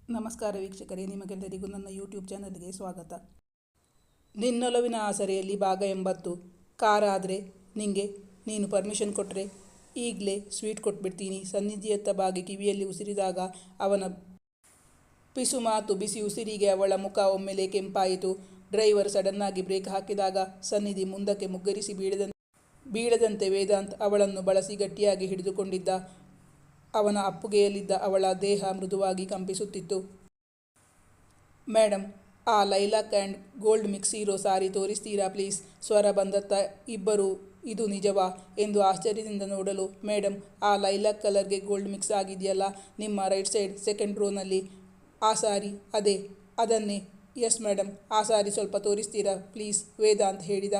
ನಮಸ್ಕಾರ ವೀಕ್ಷಕರೇ, ನಿಮಗೆಲ್ಲರಿಗೂ ನನ್ನ ಯೂಟ್ಯೂಬ್ ಚಾನಲ್ಗೆ ಸ್ವಾಗತ. ನಿನ್ನೊಲವಿನ ಆಸರೆಯಲ್ಲಿ ಭಾಗ 80. ಕಾರ ಆದರೆ ನಿಂಗೆ ನೀನು ಪರ್ಮಿಷನ್ ಕೊಟ್ಟರೆ ಈಗಲೇ ಸ್ವೀಟ್ ಕೊಟ್ಬಿಡ್ತೀನಿ. ಸನ್ನಿಧಿಯತ್ತ ಬಾಗಿ ಕಿವಿಯಲ್ಲಿ ಉಸಿರಿದಾಗ ಅವನ ಪಿಸು ಮಾತು ಬಿಸಿ ಉಸಿರಿಗೆ ಅವಳ ಮುಖ ಒಮ್ಮೆಲೆ ಕೆಂಪಾಯಿತು. ಡ್ರೈವರ್ ಸಡನ್ನಾಗಿ ಬ್ರೇಕ್ ಹಾಕಿದಾಗ ಸನ್ನಿಧಿ ಮುಂದಕ್ಕೆ ಮುಗ್ಗರಿಸಿ ಬೀಳದಂತೆ ವೇದಾಂತ್ ಅವಳನ್ನು ಬಳಸಿ ಗಟ್ಟಿಯಾಗಿ ಹಿಡಿದುಕೊಂಡಿದ್ದ. ಅವನ ಅಪ್ಪುಗೆಯಲ್ಲಿದ್ದ ಅವಳ ದೇಹ ಮೃದುವಾಗಿ ಕಂಪಿಸುತ್ತಿತ್ತು. ಮೇಡಮ್, ಆ ಲೈಲಾಕ್ ಆ್ಯಂಡ್ ಗೋಲ್ಡ್ ಮಿಕ್ಸ್ ಇರೋ ಸಾರಿ ತೋರಿಸ್ತೀರಾ ಪ್ಲೀಸ್? ಸ್ವರ ಬಂದತ್ತ ಇಬ್ಬರು ಇದು ನಿಜವಾ ಎಂದು ಆಶ್ಚರ್ಯದಿಂದ ನೋಡಲು. ಮೇಡಮ್, ಆ ಲೈಲಾಕ್ ಕಲರ್ಗೆ ಗೋಲ್ಡ್ ಮಿಕ್ಸ್ ಆಗಿದೆಯಲ್ಲ ನಿಮ್ಮ ರೈಟ್ ಸೈಡ್ ಸೆಕೆಂಡ್ ರೋನಲ್ಲಿ, ಆ ಸಾರಿ ಅದನ್ನೇ. ಎಸ್ ಮೇಡಮ್, ಆ ಸಾರಿ ಸ್ವಲ್ಪ ತೋರಿಸ್ತೀರಾ ಪ್ಲೀಸ್? ವೇದಾಂತ್ ಹೇಳಿದ.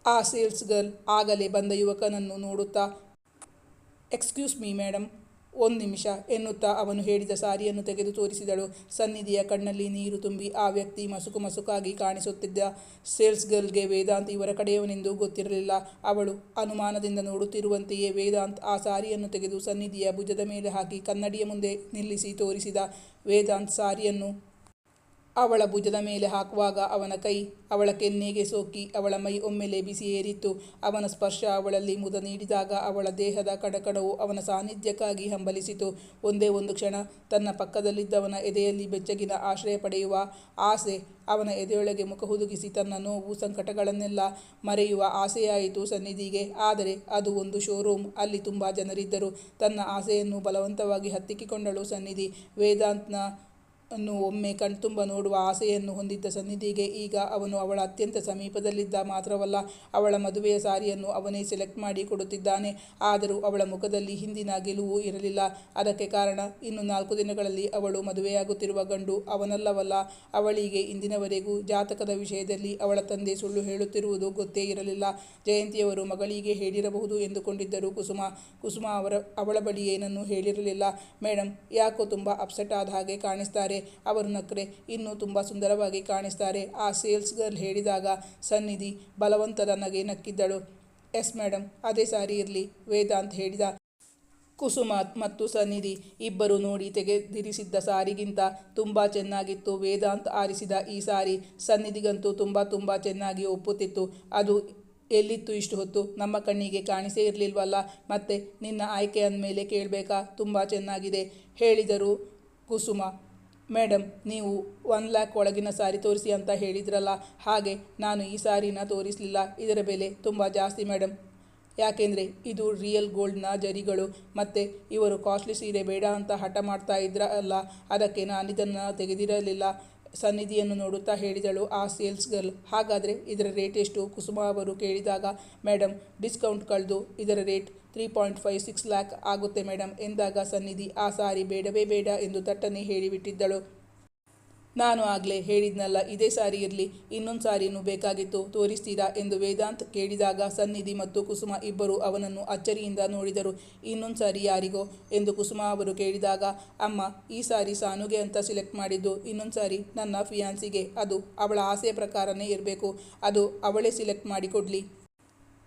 ಆ ಸೇಲ್ಸ್ ಗರ್ಲ್ ಆಗಲೇ ಬಂದ ಯುವಕನನ್ನು ನೋಡುತ್ತಾ, ಎಕ್ಸ್ಕ್ಯೂಸ್ ಮೀ ಮೇಡಮ್, ಒಂದು ನಿಮಿಷ ಎನ್ನುತ್ತಾ ಅವನು ಹೇಳಿದ ಸಾರಿಯನ್ನು ತೆಗೆದು ತೋರಿಸಿದಳು. ಸನ್ನಿಧಿಯ ಕಣ್ಣಲ್ಲಿ ನೀರು ತುಂಬಿ ಆ ವ್ಯಕ್ತಿ ಮಸುಕಾಗಿ ಕಾಣಿಸುತ್ತಿದ್ದ ಸೇಲ್ಸ್ ಗರ್ಲ್ಗೆ ವೇದಾಂತ್ ಇವರ ಕಡೆಯವನೆಂದು ಗೊತ್ತಿರಲಿಲ್ಲ. ಅವಳು ಅನುಮಾನದಿಂದ ನೋಡುತ್ತಿರುವಂತೆಯೇ ವೇದಾಂತ್ ಆ ಸಾರಿಯನ್ನು ತೆಗೆದು ಸನ್ನಿಧಿಯ ಭುಜದ ಮೇಲೆ ಹಾಕಿ ಕನ್ನಡಿಯ ಮುಂದೆ ನಿಲ್ಲಿಸಿ ತೋರಿಸಿದ. ವೇದಾಂತ್ ಸಾರಿಯನ್ನು ಅವಳ ಭುಜದ ಮೇಲೆ ಹಾಕುವಾಗ ಅವನ ಕೈ ಅವಳ ಕೆನ್ನೆಗೆ ಸೋಕಿ ಅವಳ ಮೈ ಒಮ್ಮೆಲೆ ಬಿಸಿ ಏರಿತ್ತು. ಅವನ ಸ್ಪರ್ಶ ಅವಳಲ್ಲಿ ಮುದ ನೀಡಿದಾಗ ಅವಳ ದೇಹದ ಕಡಕಡವು ಅವನ ಸಾನ್ನಿಧ್ಯಕ್ಕಾಗಿ ಹಂಬಲಿಸಿತು. ಒಂದೇ ಒಂದು ಕ್ಷಣ ತನ್ನ ಪಕ್ಕದಲ್ಲಿದ್ದವನ ಎದೆಯಲ್ಲಿ ಬೆಚ್ಚಗಿನ ಆಶ್ರಯ ಪಡೆಯುವ ಆಸೆ, ಅವನ ಎದೆಯೊಳಗೆ ಮುಖ ಹುದುಗಿಸಿ ತನ್ನ ನೋವು ಸಂಕಟಗಳನ್ನೆಲ್ಲ ಮರೆಯುವ ಆಸೆಯಾಯಿತು ಸನ್ನಿಧಿಗೆ. ಆದರೆ ಅದು ಒಂದು ಶೋರೂಮ್, ಅಲ್ಲಿ ತುಂಬ ಜನರಿದ್ದರು. ತನ್ನ ಆಸೆಯನ್ನು ಬಲವಂತವಾಗಿ ಹತ್ತಿಕ್ಕಿಕೊಂಡಳು ಸನ್ನಿಧಿ. ವೇದಾಂತ್ನ ಅನ್ನು ಒಮ್ಮೆ ಕಣ್ತುಂಬ ನೋಡುವ ಆಸೆಯನ್ನು ಹೊಂದಿದ್ದ ಸನ್ನಿಧಿಗೆ ಈಗ ಅವನು ಅವಳ ಅತ್ಯಂತ ಸಮೀಪದಲ್ಲಿದ್ದ ಮಾತ್ರವಲ್ಲ, ಅವಳ ಮದುವೆಯ ಸಾರಿಯನ್ನು ಅವನೇ ಸೆಲೆಕ್ಟ್ ಮಾಡಿ ಕೊಡುತ್ತಿದ್ದಾನೆ. ಆದರೂ ಅವಳ ಮುಖದಲ್ಲಿ ಹಿಂದಿನ ಗೆಲುವು ಇರಲಿಲ್ಲ. ಅದಕ್ಕೆ ಕಾರಣ, ಇನ್ನು 4 ದಿನಗಳಲ್ಲಿ ಅವಳು ಮದುವೆಯಾಗುತ್ತಿರುವ ಗಂಡು ಅವನಲ್ಲವಲ್ಲ. ಅವಳಿಗೆ ಇಂದಿನವರೆಗೂ ಜಾತಕದ ವಿಷಯದಲ್ಲಿ ಅವಳ ತಂದೆ ಸುಳ್ಳು ಹೇಳುತ್ತಿರುವುದು ಗೊತ್ತೇ ಇರಲಿಲ್ಲ. ಜಯಂತಿಯವರು ಮಗಳಿಗೆ ಹೇಳಿರಬಹುದು ಎಂದುಕೊಂಡಿದ್ದರು ಕುಸುಮ ಅವಳ ಬಳಿ ಏನನ್ನೂ ಹೇಳಿರಲಿಲ್ಲ. ಮೇಡಮ್, ಯಾಕೋ ತುಂಬ ಅಪ್ಸೆಟ್ ಆದ ಹಾಗೆ ಕಾಣಿಸ್ತಾರೆ. ಅವರು ನಕ್ಕರೆ ಇನ್ನೂ ತುಂಬ ಸುಂದರವಾಗಿ ಕಾಣಿಸ್ತಾರೆ, ಆ ಸೇಲ್ಸ್ ಗರ್ಲ್ ಹೇಳಿದಾಗ ಸನ್ನಿಧಿ ಬಲವಂತದ ನಗೆ ನಕ್ಕಿದ್ದಳು. ಎಸ್ ಮೇಡಮ್, ಅದೇ ಸಾರಿ ಇರಲಿ, ವೇದಾಂತ್ ಹೇಳಿದ. ಕುಸುಮ ಮತ್ತು ಸನ್ನಿಧಿ ಇಬ್ಬರು ನೋಡಿ ತೆಗೆದಿರಿಸಿದ್ದ ಸಾರಿಗಿಂತ ತುಂಬ ಚೆನ್ನಾಗಿತ್ತು ವೇದಾಂತ್ ಆರಿಸಿದ ಈ ಸಾರಿ. ಸನ್ನಿಧಿಗಂತೂ ತುಂಬ ಚೆನ್ನಾಗಿ ಒಪ್ಪುತ್ತಿತ್ತು. ಅದು ಎಲ್ಲಿತ್ತು ಇಷ್ಟು ಹೊತ್ತು? ನಮ್ಮ ಕಣ್ಣಿಗೆ ಕಾಣಿಸೇ ಇರಲಿಲ್ವಲ್ಲ. ಮತ್ತೆ ನಿನ್ನ ಆಯ್ಕೆ ಅಂದಮೇಲೆ ಕೇಳಬೇಕಾ? ತುಂಬ ಚೆನ್ನಾಗಿದೆ ಹೇಳಿದರು ಕುಸುಮ. ಮೇಡಮ್, ನೀವು 1 ಲ್ಯಾಕ್ ಒಳಗಿನ ಸಾರಿ ತೋರಿಸಿ ಅಂತ ಹೇಳಿದ್ರಲ್ಲ, ಹಾಗೆ ನಾನು ಈ ಸಾರಿನ ತೋರಿಸಲಿಲ್ಲ. ಇದರ ಬೆಲೆ ತುಂಬ ಜಾಸ್ತಿ ಮೇಡಮ್. ಯಾಕೆಂದರೆ ಇದು ರಿಯಲ್ ಗೋಲ್ಡ್ನ ಜರಿಗಳು. ಮತ್ತು ಇವರು ಕಾಸ್ಟ್ಲಿ ಸೀರೆ ಬೇಡ ಅಂತ ಹಠ ಮಾಡ್ತಾ ಇದ್ರಲ್ಲ, ಅದಕ್ಕೆ ನಾನಿದನ್ನು ತೆಗೆದಿರಲಿಲ್ಲ. ಸನ್ನಿಧಿಯನ್ನು ನೋಡುತ್ತಾ ಹೇಳಿದಳು ಆ ಸೇಲ್ಸ್ ಗರ್ಲ್. ಹಾಗಾದರೆ ಇದರ ರೇಟ್ ಎಷ್ಟು? ಕುಸುಮ ಅವರು ಕೇಳಿದಾಗ, ಮೇಡಮ್, ಡಿಸ್ಕೌಂಟ್ ಕಳೆದು ಇದರ ರೇಟ್ 3.56 ಲ್ಯಾಕ್ ಆಗುತ್ತೆ ಮೇಡಮ್ ಎಂದಾಗ ಸನ್ನಿಧಿ ಆ ಸಾರಿ ಬೇಡವೇ ಬೇಡ ಎಂದು ತಟ್ಟನೆ ಹೇಳಿಬಿಟ್ಟಿದ್ದಳು. ನಾನು ಆಗಲೇ ಹೇಳಿದ್ನಲ್ಲ, ಇದೇ ಸಾರಿ ಇರಲಿ. ಇನ್ನೊಂದು ಸಾರಿನೂ ಬೇಕಾಗಿತ್ತು, ತೋರಿಸ್ತೀರಾ ಎಂದು ವೇದಾಂತ್ ಕೇಳಿದಾಗ ಸನ್ನಿಧಿ ಮತ್ತು ಕುಸುಮ ಇಬ್ಬರು ಅವನನ್ನು ಅಚ್ಚರಿಯಿಂದ ನೋಡಿದರು. ಇನ್ನೊಂದು ಸಾರಿ ಯಾರಿಗೋ ಎಂದು ಕುಸುಮ ಅವರು ಕೇಳಿದಾಗ, ಅಮ್ಮ, ಈ ಸಾರಿ ಸಾನುಗೆ ಅಂತ ಸೆಲೆಕ್ಟ್ ಮಾಡಿದ್ದು. ಇನ್ನೊಂದು ಸಾರಿ ನನ್ನ ಫಿಯಾನ್ಸಿಗೆ. ಅದು ಅವಳ ಆಸೆಯ ಪ್ರಕಾರನೇ ಇರಬೇಕು. ಅದು ಅವಳೇ ಸೆಲೆಕ್ಟ್ ಮಾಡಿಕೊಡ್ಲಿ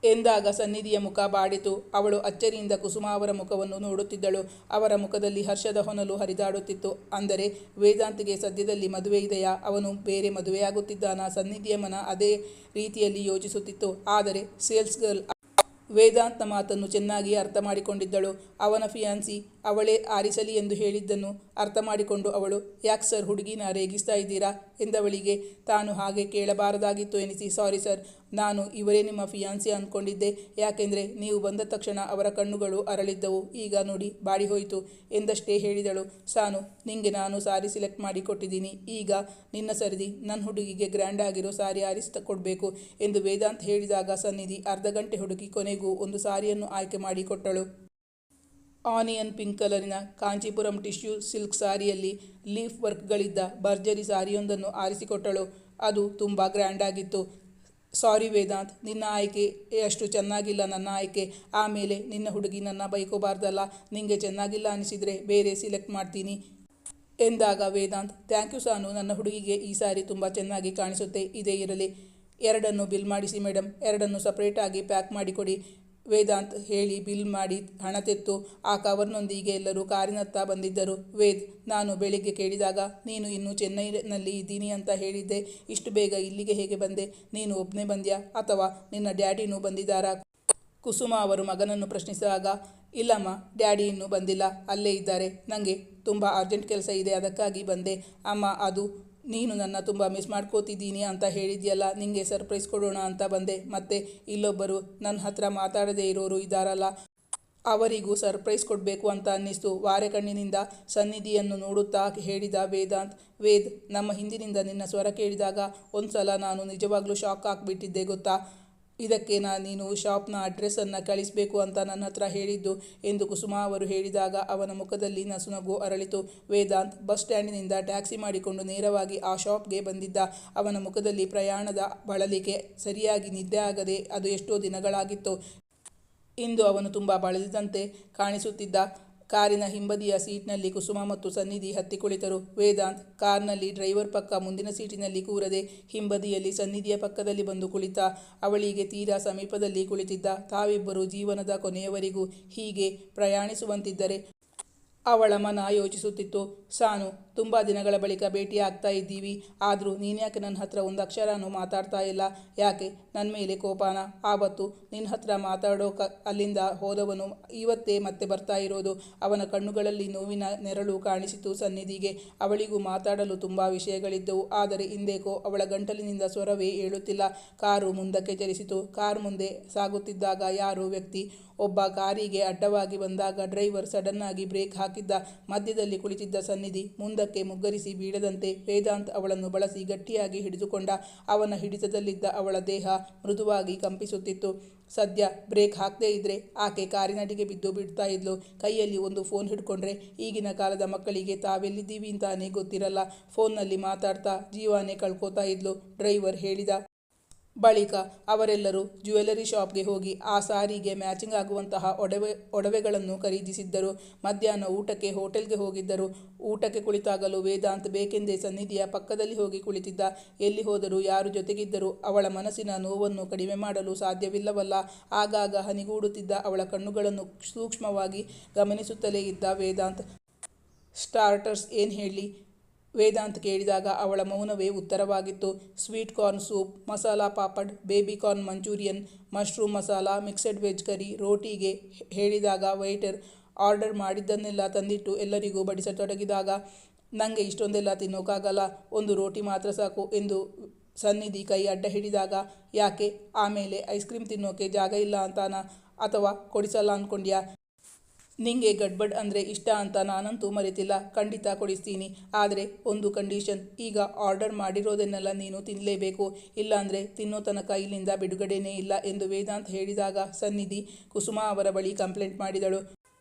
ಎಂದಾಗ ಸನ್ನಿಧಿಯ ಮುಖ ಬಾಡಿತು. ಅವಳು ಅಚ್ಚರಿಯಿಂದ ಕುಸುಮ ಅವರ ಮುಖವನ್ನು ನೋಡುತ್ತಿದ್ದಳು. ಅವರ ಮುಖದಲ್ಲಿ ಹರ್ಷದ ಹೊನಲು ಹರಿದಾಡುತ್ತಿತ್ತು. ಅಂದರೆ ವೇದಾಂತ್ಗೆ ಸದ್ಯದಲ್ಲಿ ಮದುವೆ ಇದೆಯಾ? ಅವನು ಬೇರೆ ಮದುವೆಯಾಗುತ್ತಿದ್ದಾನಾ? ಸನ್ನಿಧಿಯ ಮನ ಅದೇ ರೀತಿಯಲ್ಲಿ ಯೋಚಿಸುತ್ತಿತ್ತು. ಆದರೆ ಸೇಲ್ಸ್ ಗರ್ಲ್ ವೇದಾಂತ್ನ ಮಾತನ್ನು ಚೆನ್ನಾಗಿ ಅರ್ಥ ಮಾಡಿಕೊಂಡಿದ್ದಳು. ಅವನ ಫಿಯಾನ್ಸಿ ಅವಳೇ ಆರಿಸಲಿ ಎಂದು ಹೇಳಿದ್ದನ್ನು ಅರ್ಥ ಮಾಡಿಕೊಂಡು ಅವಳು, ಯಾಕೆ ಸರ್ ಹುಡುಗಿನ ರೇಗಿಸ್ತಾ ಇದ್ದೀರಾ ಎಂದವಳಿಗೆ ತಾನು ಹಾಗೆ ಕೇಳಬಾರದಾಗಿತ್ತು ಎನಿಸಿ, ಸಾರಿ ಸರ್, ನಾನು ಇವರೇ ನಿಮ್ಮ ಫಿಯಾನ್ಸಿ ಅಂದ್ಕೊಂಡಿದ್ದೆ. ಯಾಕೆಂದರೆ ನೀವು ಬಂದ ತಕ್ಷಣ ಅವರ ಕಣ್ಣುಗಳು ಅರಳಿದ್ದವು. ಈಗ ನೋಡಿ ಬಾಡಿ ಹೋಯಿತು ಎಂದಷ್ಟೇ ಹೇಳಿದಳು. ಸಾನು, ನಿಂಗೆ ನಾನು ಸಾರಿ ಸೆಲೆಕ್ಟ್ ಮಾಡಿ ಕೊಟ್ಟಿದ್ದೀನಿ. ಈಗ ನಿನ್ನ ಸರದಿ, ನನ್ನ ಹುಡುಗಿಗೆ ಗ್ರ್ಯಾಂಡ್ ಆಗಿರೋ ಸಾರಿ ಆರಿಸಿಕೊಡ್ಬೇಕು ಎಂದು ವೇದಾಂತ್ ಹೇಳಿದಾಗ ಸನ್ನಿಧಿ ಅರ್ಧ ಗಂಟೆ ಹುಡುಕಿ ಕೊನೆಗೂ ಒಂದು ಸಾರಿಯನ್ನು ಆಯ್ಕೆ ಮಾಡಿಕೊಟ್ಟಳು. ಆನಿಯನ್ ಪಿಂಕ್ ಕಲರಿನ ಕಾಂಚೀಪುರಂ ಟಿಶ್ಯೂ ಸಿಲ್ಕ್ ಸಾರಿಯಲ್ಲಿ ಲೀಫ್ ವರ್ಕ್ಗಳಿದ್ದ ಭರ್ಜರಿ ಸಾರಿಯೊಂದನ್ನು ಆರಿಸಿಕೊಟ್ಟಳು. ಅದು ತುಂಬ ಗ್ರ್ಯಾಂಡ್ ಆಗಿತ್ತು. ಸಾರಿ ವೇದಾಂತ್, ನಿನ್ನ ಆಯ್ಕೆ ಅಷ್ಟು ಚೆನ್ನಾಗಿಲ್ಲ. ನನ್ನ ಆಯ್ಕೆ ಆಮೇಲೆ ನಿನ್ನ ಹುಡುಗಿ ನನ್ನ ಬೈಕೋಬಾರ್ದಲ್ಲ. ನಿಂಗೆ ಚೆನ್ನಾಗಿಲ್ಲ ಅನಿಸಿದರೆ ಬೇರೆ ಸಿಲೆಕ್ಟ್ ಮಾಡ್ತೀನಿ ಎಂದಾಗ ವೇದಾಂತ್, ಥ್ಯಾಂಕ್ ಯು ಸಾನು, ನನ್ನ ಹುಡುಗಿಗೆ ಈ ಸಾರಿ ತುಂಬ ಚೆನ್ನಾಗಿ ಕಾಣಿಸುತ್ತೆ, ಇದೇ ಇರಲಿ. 2 ಬಿಲ್ ಮಾಡಿಸಿ ಮೇಡಮ್. 2 ಸಪ್ರೇಟಾಗಿ ಪ್ಯಾಕ್ ಮಾಡಿಕೊಡಿ. ವೇದಾಂತ್ ಹೇಳಿ ಬಿಲ್ ಮಾಡಿ ಹಣ ತೆತ್ತು ಆ ಕವರ್ನೊಂದಿಗೆ ಎಲ್ಲರೂ ಕಾರಿನತ್ತ ಬಂದಿದ್ದರು. ವೇದ್, ನಾನು ಬೆಳಿಗ್ಗೆ ಕೇಳಿದಾಗ ನೀನು ಇನ್ನೂ ಚೆನ್ನೈನಲ್ಲಿ ಇದ್ದೀನಿ ಅಂತ ಹೇಳಿದ್ದೆ. ಇಷ್ಟು ಬೇಗ ಇಲ್ಲಿಗೆ ಹೇಗೆ ಬಂದೆ? ನೀನು ಒಬ್ಬನೇ ಬಂದ್ಯಾ ಅಥವಾ ನಿನ್ನ ಡ್ಯಾಡಿನೂ ಬಂದಿದ್ದಾರಾ? ಕುಸುಮ ಅವರು ಮಗನನ್ನು ಪ್ರಶ್ನಿಸಿದಾಗ, ಇಲ್ಲಮ್ಮ, ಡ್ಯಾಡಿ ಇನ್ನೂ ಬಂದಿಲ್ಲ, ಅಲ್ಲೇ ಇದ್ದಾರೆ. ನನಗೆ ತುಂಬ ಅರ್ಜೆಂಟ್ ಕೆಲಸ ಇದೆ, ಅದಕ್ಕಾಗಿ ಬಂದೆ. ಅಮ್ಮ, ಅದು ನೀನು ನನ್ನ ತುಂಬ ಮಿಸ್ ಮಾಡ್ಕೋತಿದ್ದೀನಿ ಅಂತ ಹೇಳಿದ್ಯಲ್ಲ, ನಿಂಗೆ ಸರ್ಪ್ರೈಸ್ ಕೊಡೋಣ ಅಂತ ಬಂದೆ. ಮತ್ತೆ ಇಲ್ಲೊಬ್ಬರು ನನ್ನ ಹತ್ರ ಮಾತಾಡದೇ ಇರೋರು ಇದ್ದಾರಲ್ಲ, ಅವರಿಗೂ ಸರ್ಪ್ರೈಸ್ ಕೊಡಬೇಕು ಅಂತ ಅನ್ನಿಸ್ತು. ವಾರೆ ಕಣ್ಣಿನಿಂದ ಸನ್ನಿಧಿಯನ್ನು ನೋಡುತ್ತಾ ಹೇಳಿದ ವೇದಾಂತ್. ವೇದ್, ನಮ್ಮ ಹಿಂದಿನಿಂದ ನಿನ್ನ ಸ್ವರ ಕೇಳಿದಾಗ ಒಂದ್ಸಲ ನಾನು ನಿಜವಾಗ್ಲೂ ಶಾಕ್ ಆಗಿಬಿಟ್ಟಿದ್ದೆ ಗೊತ್ತಾ? ಇದಕ್ಕೆ ನೀನು ಶಾಪ್ನ ಅಡ್ರೆಸ್ಸನ್ನು ಕಳಿಸಬೇಕು ಅಂತ ನನ್ನ ಹತ್ರ ಹೇಳಿದ್ದು ಎಂದು ಕುಸುಮ ಅವರು ಹೇಳಿದಾಗ ಅವನ ಮುಖದಲ್ಲಿ ನಸುನಗು ಅರಳಿತು. ವೇದಾಂತ್ ಬಸ್ ಸ್ಟ್ಯಾಂಡಿನಿಂದ ಟ್ಯಾಕ್ಸಿ ಮಾಡಿಕೊಂಡು ನೇರವಾಗಿ ಆ ಶಾಪ್ಗೆ ಬಂದಿದ್ದ. ಅವನ ಮುಖದಲ್ಲಿ ಪ್ರಯಾಣದ ಬಳಲಿಕೆ, ಸರಿಯಾಗಿ ನಿದ್ದೆ ಆಗದೆ ಅದು ಎಷ್ಟೋ ದಿನಗಳಾಗಿತ್ತು. ಇಂದು ಅವನು ತುಂಬ ಬಳಲಿದಂತೆ ಕಾಣಿಸುತ್ತಿದ್ದ. ಕಾರಿನ ಹಿಂಬದಿಯ ಸೀಟ್ನಲ್ಲಿ ಕುಸುಮ ಮತ್ತು ಸನ್ನಿಧಿ ಹತ್ತಿ ಕುಳಿತರು. ವೇದಾಂತ್ ಕಾರ್ನಲ್ಲಿ ಡ್ರೈವರ್ ಪಕ್ಕ ಮುಂದಿನ ಸೀಟಿನಲ್ಲಿ ಕೂರದೆ ಹಿಂಬದಿಯಲ್ಲಿ ಸನ್ನಿಧಿಯ ಪಕ್ಕದಲ್ಲಿ ಬಂದು ಕುಳಿತ. ಅವಳಿಗೆ ತೀರಾ ಸಮೀಪದಲ್ಲಿ ಕುಳಿತಿದ್ದ. ತಾವಿಬ್ಬರು ಜೀವನದ ಕೊನೆಯವರೆಗೂ ಹೀಗೆ ಪ್ರಯಾಣಿಸುವಂತಿದ್ದರೆ ಅವಳ ಮನ ಯೋಚಿಸುತ್ತಿತ್ತು. ಸಾನು, ತುಂಬ ದಿನಗಳ ಬಳಿಕ ಭೇಟಿ ಆಗ್ತಾ ಇದ್ದೀವಿ, ಆದರೂ ನೀನ್ಯಾಕೆ ನನ್ನ ಹತ್ರ ಒಂದು ಅಕ್ಷರನೂ ಮಾತಾಡ್ತಾ ಇಲ್ಲ? ಯಾಕೆ? ನನ್ನ ಮೇಲೆ ಕೋಪನ? ಆವತ್ತು ನಿನ್ನ ಹತ್ರ ಅಲ್ಲಿಂದ ಹೋದವನು ಇವತ್ತೇ ಮತ್ತೆ ಬರ್ತಾ ಇರೋದು. ಅವನ ಕಣ್ಣುಗಳಲ್ಲಿ ನೋವಿನ ನೆರಳು ಕಾಣಿಸಿತು ಸನ್ನಿಧಿಗೆ. ಅವಳಿಗೂ ಮಾತಾಡಲು ತುಂಬ ವಿಷಯಗಳಿದ್ದವು, ಆದರೆ ಇಂದೇಕೋ ಅವಳ ಗಂಟಲಿನಿಂದ ಸ್ವರವೇ ಏಳುತ್ತಿಲ್ಲ. ಕಾರು ಮುಂದಕ್ಕೆ ಚಲಿಸಿತು. ಕಾರ್ ಮುಂದೆ ಸಾಗುತ್ತಿದ್ದಾಗ ಯಾರೋ ವ್ಯಕ್ತಿ ಒಬ್ಬ ಕಾರಿಗೆ ಅಡ್ಡವಾಗಿ ಬಂದಾಗ ಡ್ರೈವರ್ ಸಡನ್ನಾಗಿ ಬ್ರೇಕ್ ಹಾಕಿದ್ದ. ಮಧ್ಯದಲ್ಲಿ ಕುಳಿತಿದ್ದ ಸನ್ನಿಧಿ ಮುಂದಕ್ಕೆ ಮುಗ್ಗರಿಸಿ ಬೀಳದಂತೆ ವೇದಾಂತ್ ಅವಳನ್ನು ಬಳಸಿ ಗಟ್ಟಿಯಾಗಿ ಹಿಡಿದುಕೊಂಡ. ಅವನ ಹಿಡಿತದಲ್ಲಿದ್ದ ಅವಳ ದೇಹ ಮೃದುವಾಗಿ ಕಂಪಿಸುತ್ತಿತ್ತು. ಸದ್ಯ ಬ್ರೇಕ್ ಹಾಕದೇ ಇದ್ರೆ ಆಕೆ ಕಾರಿನಡಿಗೆ ಬಿದ್ದು ಬಿಡ್ತಾ ಇದ್ಲು. ಕೈಯಲ್ಲಿ ಒಂದು ಫೋನ್ ಹಿಡ್ಕೊಂಡ್ರೆ ಈಗಿನ ಕಾಲದ ಮಕ್ಕಳಿಗೆ ತಾವೆಲ್ಲಿದ್ದೀವಿ ಅಂತಾನೆ ಗೊತ್ತಿರಲ್ಲ. ಫೋನ್ನಲ್ಲಿ ಮಾತಾಡ್ತಾ ಜೀವನೇ ಕಳ್ಕೋತಾ ಇದ್ಲು, ಡ್ರೈವರ್ ಹೇಳಿದ. ಬಳಿಕ ಅವರೆಲ್ಲರೂ ಜ್ಯುವೆಲರಿ ಶಾಪ್ಗೆ ಹೋಗಿ ಆ ಸಾರಿಗೆ ಮ್ಯಾಚಿಂಗ್ ಆಗುವಂತಹ ಒಡವೆಗಳನ್ನು ಖರೀದಿಸಿದ್ದರು. ಮಧ್ಯಾಹ್ನ ಊಟಕ್ಕೆ ಹೋಟೆಲ್ಗೆ ಹೋಗಿದ್ದರು. ಊಟಕ್ಕೆ ಕುಳಿತಾಗಲೂ ವೇದಾಂತ್ ಬೇಕೆಂದೇ ಸನ್ನಿಧಿಯ ಪಕ್ಕದಲ್ಲಿ ಹೋಗಿ ಕುಳಿತಿದ್ದ. ಎಲ್ಲಿ ಹೋದರೂ, ಯಾರು ಜೊತೆಗಿದ್ದರೂ ಅವಳ ಮನಸ್ಸಿನ ನೋವನ್ನು ಕಡಿಮೆ ಮಾಡಲು ಸಾಧ್ಯವಿಲ್ಲವಲ್ಲ. ಆಗಾಗ ಹನಿಗೂಡುತ್ತಿದ್ದ ಅವಳ ಕಣ್ಣುಗಳನ್ನು ಸೂಕ್ಷ್ಮವಾಗಿ ಗಮನಿಸುತ್ತಲೇ ಇದ್ದ ವೇದಾಂತ್. ಸ್ಟಾರ್ಟರ್ಸ್ ಏನು ಹೇಳಿ? ವೇದಾಂತ್ ಕೇಳಿದಾಗ ಅವಳ ಮೌನವೇ ಉತ್ತರವಾಗಿತ್ತು. Sweet corn soup, masala papad, baby corn manchurian, mushroom masala, mixed veg curry. ರೋಟಿಗೆ ಹೇಳಿದಾಗ ವೈಟರ್ ಆರ್ಡರ್ ಮಾಡಿದ್ದನ್ನೆಲ್ಲ ತಂದಿಟ್ಟು ಎಲ್ಲರಿಗೂ ಬಡಿಸತೊಡಗಿದಾಗ, ನನಗೆ ಇಷ್ಟೊಂದೆಲ್ಲ ತಿನ್ನೋಕ್ಕಾಗಲ್ಲ, ಒಂದು ರೋಟಿ ಮಾತ್ರ ಸಾಕು ಎಂದು ಸನ್ನಿಧಿ ಕೈ ಅಡ್ಡ ಹಿಡಿದಾಗ, ಯಾಕೆ? ಆಮೇಲೆ ಐಸ್ ಕ್ರೀಮ್ ತಿನ್ನೋಕೆ ಜಾಗ ಇಲ್ಲ ಅಂತಾನಾ? ಅಥವಾ ಕೊಡಿಸಲ್ಲ ಅಂದ್ಕೊಂಡ್ಯಾ? ನಿಂಗೆ ಗಡ್ಬಡ್ ಅಂದರೆ ಇಷ್ಟ ಅಂತ ನಾನಂತೂ ಮರೆತಿಲ್ಲ, ಖಂಡಿತ ಕೊಡಿಸ್ತೀನಿ. ಆದರೆ ಒಂದು ಕಂಡೀಷನ್, ಈಗ ಆರ್ಡರ್ ಮಾಡಿರೋದನ್ನೆಲ್ಲ ನೀನು ತಿನ್ನಲೇಬೇಕು, ಇಲ್ಲಾಂದರೆ ತಿನ್ನೋ ತನಕ ಇಲ್ಲಿಂದ ಬಿಡುಗಡೆನೇ ಇಲ್ಲ ಎಂದು ವೇದಾಂತ್ ಹೇಳಿದಾಗ ಸನ್ನಿಧಿ ಕುಸುಮ ಅವರ ಬಳಿ ಕಂಪ್ಲೇಂಟ್ ಮಾಡಿದಳು.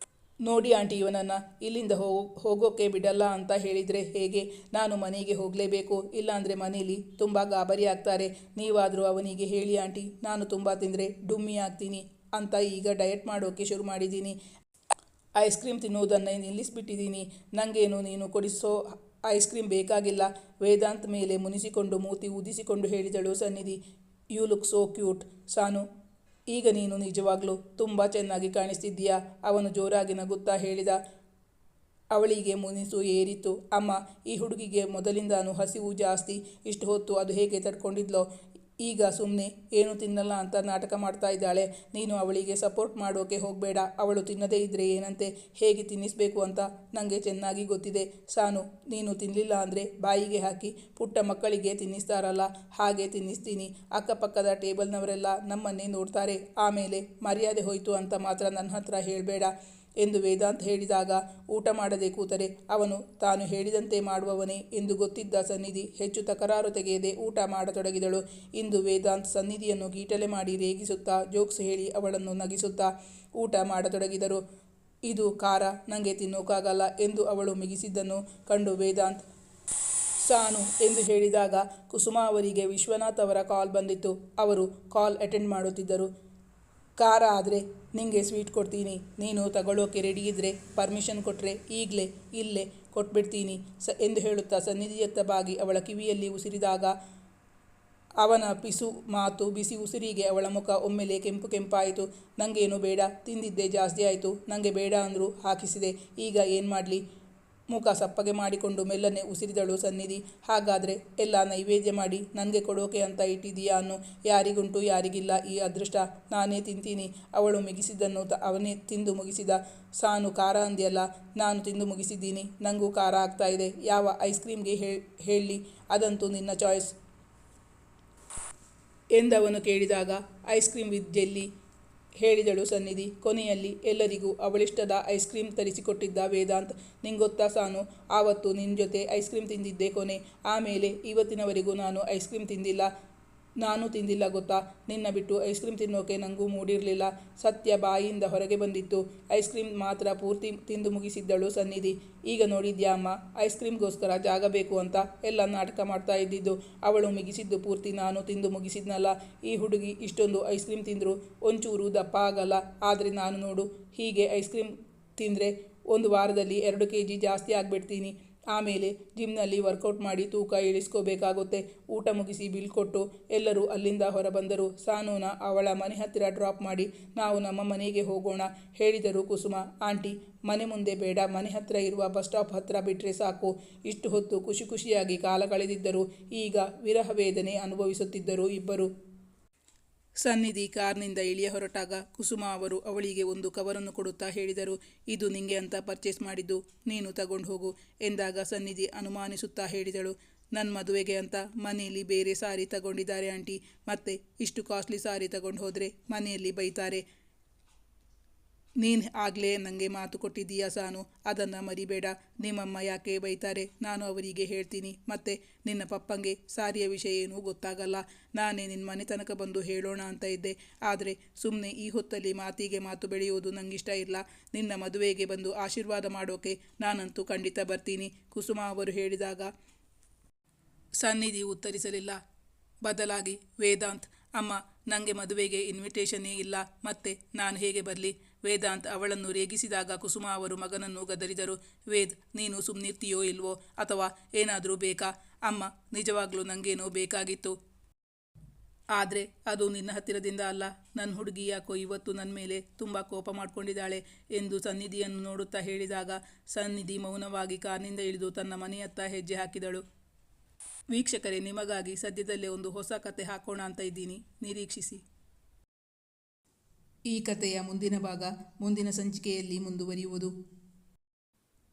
ನೋಡಿ ಆಂಟಿ, ಇವನನ್ನು ಇಲ್ಲಿಂದ ಹೋಗೋಕ್ಕೆ ಬಿಡಲ್ಲ ಅಂತ ಹೇಳಿದರೆ ಹೇಗೆ? ನಾನು ಮನೆಗೆ ಹೋಗಲೇಬೇಕು, ಇಲ್ಲಾಂದರೆ ಮನೇಲಿ ತುಂಬ ಗಾಬರಿ ಆಗ್ತಾರೆ. ನೀವಾದರೂ ಅವನಿಗೆ ಹೇಳಿ ಆಂಟಿ, ನಾನು ತುಂಬ ತಿಂದರೆ ಡುಮ್ಮಿ ಆಗ್ತೀನಿ ಅಂತ ಈಗ ಡಯಟ್ ಮಾಡೋಕ್ಕೆ ಶುರು ಮಾಡಿದ್ದೀನಿ. ಐಸ್ ಕ್ರೀಮ್ ತಿನ್ನುವುದನ್ನೇ ನಿಲ್ಲಿಸಿಬಿಟ್ಟಿದ್ದೀನಿ. ನನಗೇನು ನೀನು ಕೊಡಿಸೋ ಐಸ್ ಕ್ರೀಮ್ ಬೇಕಾಗಿಲ್ಲ. ವೇದಾಂತ್ ಮೇಲೆ ಮುನಿಸಿಕೊಂಡು ಮೂತಿ ಊದಿಸಿಕೊಂಡು ಹೇಳಿದಳು Sannidhi. You look so cute. Sanu, ಈಗ ನೀನು ನಿಜವಾಗ್ಲೂ ತುಂಬ ಚೆನ್ನಾಗಿ ಕಾಣಿಸ್ತಿದ್ದೀಯಾ, ಅವನು ಜೋರಾಗಿ ನಗುತ್ತಾ ಹೇಳಿದ. ಅವಳಿಗೆ ಮುನಿಸು ಏರಿತು. ಅಮ್ಮ, ಈ ಹುಡುಗಿಗೆ ಮೊದಲಿಂದಾನು ಹಸಿವು ಜಾಸ್ತಿ. ಇಷ್ಟು ಹೊತ್ತು ಅದು ಹೇಗೆ ತಡ್ಕೊಂಡಿದ್ಲೋ, ಈಗ ಸುಮ್ಮನೆ ಏನು ತಿನ್ನಲ್ಲ ಅಂತ ನಾಟಕ ಮಾಡ್ತಾ ಇದ್ದಾಳೆ. ನೀನು ಅವಳಿಗೆ ಸಪೋರ್ಟ್ ಮಾಡೋಕೆ ಹೋಗಬೇಡ. ಅವಳು ತಿನ್ನದೇ ಇದ್ದರೆ ಏನಂತೆ, ಹೇಗೆ ತಿನ್ನಿಸಬೇಕು ಅಂತ ನನಗೆ ಚೆನ್ನಾಗಿ ಗೊತ್ತಿದೆ. ಸಾನು, ನೀನು ತಿನ್ನಲಿಲ್ಲ ಅಂದರೆ ಬಾಯಿಗೆ ಹಾಕಿ ಪುಟ್ಟ ಮಕ್ಕಳಿಗೆ ತಿನ್ನಿಸ್ತಾರಲ್ಲ, ಹಾಗೆ ತಿನ್ನಿಸ್ತೀನಿ. ಅಕ್ಕಪಕ್ಕದ ಟೇಬಲ್ನವರೆಲ್ಲ ನಮ್ಮನ್ನೇ ನೋಡ್ತಾರೆ. ಆಮೇಲೆ ಮರ್ಯಾದೆ ಹೋಯಿತು ಅಂತ ಮಾತ್ರ ನನ್ನ ಹತ್ರ ಹೇಳಬೇಡ ಎಂದು ವೇದಾಂತ್ ಹೇಳಿದಾಗ, ಊಟ ಮಾಡದೆ ಕೂತರೆ ಅವನು ತಾನು ಹೇಳಿದಂತೆ ಮಾಡುವವನೇ ಎಂದು ಗೊತ್ತಿದ್ದ ಸನ್ನಿಧಿ ಹೆಚ್ಚು ತಕರಾರು ತೆಗೆಯದೆ ಊಟ ಮಾಡತೊಡಗಿದಳು. ಇಂದು ವೇದಾಂತ್ ಸನ್ನಿಧಿಯನ್ನು ಗೀಟಲೆ ಮಾಡಿ ರೇಗಿಸುತ್ತಾ, ಜೋಕ್ಸ್ ಹೇಳಿ ಅವಳನ್ನು ನಗಿಸುತ್ತಾ ಊಟ ಮಾಡತೊಡಗಿದರು. ಇದು ಖಾರ, ನನಗೆ ತಿನ್ನೋಕ್ಕಾಗಲ್ಲ ಎಂದು ಅವಳು ಮಿಗಿಸಿದ್ದನ್ನು ಕಂಡು ವೇದಾಂತ್ ಸಾನು ಎಂದು ಹೇಳಿದಾಗ ಕುಸುಮ ಅವರಿಗೆ ವಿಶ್ವನಾಥ್ ಅವರ ಕಾಲ್ ಬಂದಿತ್ತು. ಅವರು ಕಾಲ್ ಅಟೆಂಡ್ ಮಾಡುತ್ತಿದ್ದರು. ಖಾರ ಆದರೆ ನಿಂಗೆ ಸ್ವೀಟ್ ಕೊಡ್ತೀನಿ, ನೀನು ತಗೊಳ್ಳೋಕೆ ರೆಡಿ ಇದ್ದರೆ ಪರ್ಮಿಷನ್ ಕೊಟ್ಟರೆ ಈಗಲೇ ಇಲ್ಲೇ ಕೊಟ್ಬಿಡ್ತೀನಿ ಎಂದು ಹೇಳುತ್ತಾ ಸನ್ನಿಧಿಯತ್ತ ಬಾಗಿ ಅವಳ ಕಿವಿಯಲ್ಲಿ ಉಸಿರಿದಾಗ ಅವನ ಪಿಸು ಮಾತು ಬಿಸಿ ಉಸಿರಿಗೆ ಅವಳ ಮುಖ ಒಮ್ಮೆಲೆ ಕೆಂಪು ಕೆಂಪಾಯಿತು. ನನಗೇನು ಬೇಡ, ತಿಂದಿದ್ದೇ ಜಾಸ್ತಿ ಆಯಿತು. ನನಗೆ ಬೇಡ ಅಂದರೂ ಹಾಕಿಸಿದೆ, ಈಗ ಏನು ಮಾಡಲಿ? ಮುಖ ಸಪ್ಪಗೆ ಮಾಡಿಕೊಂಡು ಮೆಲ್ಲನೆ ಉಸಿರಿದಳು ಸನ್ನಿಧಿ. ಹಾಗಾದರೆ ಎಲ್ಲ ನೈವೇದ್ಯ ಮಾಡಿ ನನಗೆ ಕೊಡೋಕೆ ಅಂತ ಇಟ್ಟಿದ್ದೀಯಾ ಅನ್ನು. ಯಾರಿಗುಂಟು ಯಾರಿಗಿಲ್ಲ ಈ ಅದೃಷ್ಟ. ನಾನೇ ತಿಂತೀನಿ. ಅವಳು ಮಿಗಿಸಿದ್ದನ್ನು ಅವನೇ ತಿಂದು ಮುಗಿಸಿದ. ಸಾನು ಖಾರ ಅಂದ್ಯಲ್ಲ, ನಾನು ತಿಂದು ಮುಗಿಸಿದ್ದೀನಿ. ನನಗೂ ಖಾರ ಆಗ್ತಾ ಇದೆ. ಯಾವ ಐಸ್ ಕ್ರೀಮ್ಗೆ ಹೇಳಿ, ಅದಂತೂ ನಿನ್ನ ಚಾಯ್ಸ್ ಎಂದವನು ಕೇಳಿದಾಗ ಐಸ್ ಕ್ರೀಮ್ ವಿತ್ ಜೆಲ್ಲಿ ಹೇಳಿದಳು ಸನ್ನಿಧಿ. ಕೊನೆಯಲ್ಲಿ ಎಲ್ಲರಿಗೂ ಅವಳಿಷ್ಟದ ಐಸ್ ಕ್ರೀಮ್ ತರಿಸಿಕೊಟ್ಟಿದ್ದ ವೇದಾಂತ್. ನಿಂಗೊತ್ತಾ ಸಾನು, ಆವತ್ತು ನಿನ್ನ ಜೊತೆ ಐಸ್ ಕ್ರೀಮ್ ತಿಂದಿದ್ದೇ ಕೊನೆ. ಆಮೇಲೆ ಇವತ್ತಿನವರೆಗೂ ನಾನು ಐಸ್ ಕ್ರೀಮ್ ತಿಂದಿಲ್ಲ. ನಾನು ತಿಂದಿಲ್ಲ ಗೊತ್ತಾ. ನಿನ್ನ ಬಿಟ್ಟು ಐಸ್ ಕ್ರೀಮ್ ತಿನ್ನೋಕೆ ನನಗೂ ಮೂಡಿರಲಿಲ್ಲ. ಸತ್ಯ ಬಾಯಿಯಿಂದ ಹೊರಗೆ ಬಂದಿತ್ತು. ಐಸ್ ಕ್ರೀಮ್ ಮಾತ್ರ ಪೂರ್ತಿ ತಿಂದು ಮುಗಿಸಿದ್ದಳು ಸನ್ನಿಧಿ. ಈಗ ನೋಡಿದ್ಯಾ ಅಮ್ಮ, ಐಸ್ ಕ್ರೀಮ್ಗೋಸ್ಕರ ಜಾಗ ಬೇಕು ಅಂತ ಎಲ್ಲ ನಾಟಕ ಮಾಡ್ತಾ ಇದ್ದಿದ್ದು. ಅವಳು ಮಿಗಿಸಿದ್ದು ಪೂರ್ತಿ ನಾನು ತಿಂದು ಮುಗಿಸಿದ್ನಲ್ಲ. ಈ ಹುಡುಗಿ ಇಷ್ಟೊಂದು ಐಸ್ ಕ್ರೀಮ್ ತಿಂದರೂ ಒಂಚೂರು ದಪ್ಪ ಆಗಲ್ಲ. ಆದರೆ ನಾನು ನೋಡು, ಹೀಗೆ ಐಸ್ ಕ್ರೀಮ್ ತಿಂದರೆ 1 ವಾರದಲ್ಲಿ 2 kg ಜಾಸ್ತಿ ಆಗಿಬಿಡ್ತೀನಿ. ಆಮೇಲೆ ಜಿಮ್ನಲ್ಲಿ ವರ್ಕೌಟ್ ಮಾಡಿ ತೂಕ ಇಳಿಸ್ಕೋಬೇಕಾಗುತ್ತೆ. ಊಟ ಮುಗಿಸಿ ಬಿಲ್ ಕೊಟ್ಟು ಎಲ್ಲರೂ ಅಲ್ಲಿಂದ ಹೊರಬಂದರು. ಸಾನೂನ ಅವಳ ಮನೆ ಹತ್ತಿರ ಡ್ರಾಪ್ ಮಾಡಿ ನಾವು ನಮ್ಮ ಮನೆಗೆ ಹೋಗೋಣ ಹೇಳಿದರು ಕುಸುಮ. ಆಂಟಿ, ಮನೆ ಮುಂದೆ ಬೇಡ, ಮನೆ ಹತ್ತಿರ ಇರುವ ಬಸ್ ಸ್ಟಾಪ್ ಹತ್ತಿರ ಬಿಟ್ಟರೆ ಸಾಕು. ಇಷ್ಟು ಹೊತ್ತು ಖುಷಿ ಖುಷಿಯಾಗಿ ಕಾಲ ಕಳೆದಿದ್ದರು. ಈಗ ವಿರಹ ವೇದನೆ ಅನುಭವಿಸುತ್ತಿದ್ದರು ಇಬ್ಬರು. ಸನ್ನಿಧಿ ಕಾರ್ನಿಂದ ಇಳಿಯ ಹೊರಟಾಗ ಕುಸುಮ ಅವರು ಅವಳಿಗೆ ಒಂದು ಕವರನ್ನು ಕೊಡುತ್ತಾ ಹೇಳಿದರು, ಇದು ನಿಂಗೆ ಅಂತ ಪರ್ಚೇಸ್ ಮಾಡಿದ್ದು, ನೀನು ತಗೊಂಡು ಹೋಗು ಎಂದಾಗ ಸನ್ನಿಧಿ ಅನುಮಾನಿಸುತ್ತಾ ಹೇಳಿದಳು, ನನ್ನ ಮದುವೆಗೆ ಅಂತ ಮನೆಯಲ್ಲಿ ಬೇರೆ ಸಾರಿ ತಗೊಂಡಿದ್ದಾರೆ ಆಂಟಿ. ಮತ್ತೆ ಇಷ್ಟು ಕಾಸ್ಟ್ಲಿ ಸಾರಿ ತಗೊಂಡು ಹೋದರೆ ಮನೆಯಲ್ಲಿ ಬೈತಾರೆ. ನೀನು ಆಗಲೇ ನನಗೆ ಮಾತು ಕೊಟ್ಟಿದ್ದೀಯಾ ಸಾನು, ಅದನ್ನು ಮರಿಬೇಡ. ನಿಮ್ಮಮ್ಮ ಯಾಕೆ ಬೈತಾರೆ, ನಾನು ಅವರಿಗೆ ಹೇಳ್ತೀನಿ. ಮತ್ತೆ ನಿನ್ನ ಪಪ್ಪಂಗೆ ಸಾರಿಯ ವಿಷಯ ಏನೂ ಗೊತ್ತಾಗಲ್ಲ. ನಾನೇ ನಿನ್ನ ಮನೆ ತನಕ ಬಂದು ಹೇಳೋಣ ಅಂತ ಇದ್ದೆ. ಆದರೆ ಸುಮ್ಮನೆ ಈ ಹೊತ್ತಲ್ಲಿ ಮಾತಿಗೆ ಮಾತು ಬೆಳೆಯೋದು ನನಗಿಷ್ಟ ಇಲ್ಲ. ನಿನ್ನ ಮದುವೆಗೆ ಬಂದು ಆಶೀರ್ವಾದ ಮಾಡೋಕೆ ನಾನಂತೂ ಖಂಡಿತ ಬರ್ತೀನಿ ಕುಸುಮ ಅವರು ಹೇಳಿದಾಗ ಸನ್ನಿಧಿ ಉತ್ತರಿಸಲಿಲ್ಲ. ಬದಲಾಗಿ ವೇದಾಂತ್, ಅಮ್ಮ, ನನಗೆ ಮದುವೆಗೆ ಇನ್ವಿಟೇಷನ್ನೇ ಇಲ್ಲ, ಮತ್ತೆ ನಾನು ಹೇಗೆ ಬರಲಿ? ವೇದಾಂತ್ ಅವಳನ್ನು ರೇಗಿಸಿದಾಗ ಕುಸುಮ ಅವರು ಮಗನನ್ನು ಗದರಿದರು. ವೇದ್, ನೀನು ಸುಮ್ಮನಿರ್ತೀಯೋ ಇಲ್ವೋ, ಅಥವಾ ಏನಾದರೂ ಬೇಕಾ? ಅಮ್ಮ, ನಿಜವಾಗ್ಲೂ ನನಗೇನೋ ಬೇಕಾಗಿತ್ತು. ಆದರೆ ಅದು ನಿನ್ನ ಹತ್ತಿರದಿಂದ ಅಲ್ಲ. ನನ್ನ ಹುಡುಗಿ ಯಾಕೋ ಇವತ್ತು ನನ್ನ ಮೇಲೆ ತುಂಬ ಕೋಪ ಮಾಡ್ಕೊಂಡಿದ್ದಾಳೆ ಎಂದು ಸನ್ನಿಧಿಯನ್ನು ನೋಡುತ್ತಾ ಹೇಳಿದಾಗ ಸನ್ನಿಧಿ ಮೌನವಾಗಿ ಕಾರ್ನಿಂದ ಇಳಿದು ತನ್ನ ಮನೆಯತ್ತ ಹೆಜ್ಜೆ ಹಾಕಿದಳು. ವೀಕ್ಷಕರೇ, ನಿಮಗಾಗಿ ಸದ್ಯದಲ್ಲೇ ಒಂದು ಹೊಸ ಕತೆ ಹಾಕೋಣ ಅಂತ ಇದ್ದೀನಿ, ನಿರೀಕ್ಷಿಸಿ. ಈ ಕಥೆಯ ಮುಂದಿನ ಭಾಗ ಮುಂದಿನ ಸಂಚಿಕೆಯಲ್ಲಿ ಮುಂದುವರಿಯುವುದು.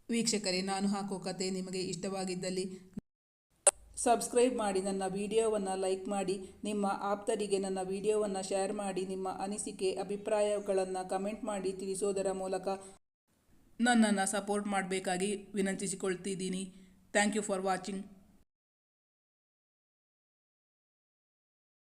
ವೀಕ್ಷಕರೇ, ನಾನು ಹಾಕೋ ಕತೆ ನಿಮಗೆ ಇಷ್ಟವಾಗಿದ್ದಲ್ಲಿ ಸಬ್ಸ್ಕ್ರೈಬ್ ಮಾಡಿ, ನನ್ನ ವಿಡಿಯೋವನ್ನು ಲೈಕ್ ಮಾಡಿ, ನಿಮ್ಮ ಆಪ್ತರಿಗೆ ನನ್ನ ವಿಡಿಯೋವನ್ನು ಶೇರ್ ಮಾಡಿ, ನಿಮ್ಮ ಅನಿಸಿಕೆ ಅಭಿಪ್ರಾಯಗಳನ್ನು ಕಮೆಂಟ್ ಮಾಡಿ ತಿಳಿಸೋದರ ಮೂಲಕ ನನ್ನನ್ನು ಸಪೋರ್ಟ್ ಮಾಡಬೇಕಾಗಿ ವಿನಂತಿಸಿಕೊಳ್ತಿದ್ದೀನಿ. Thank you for watching.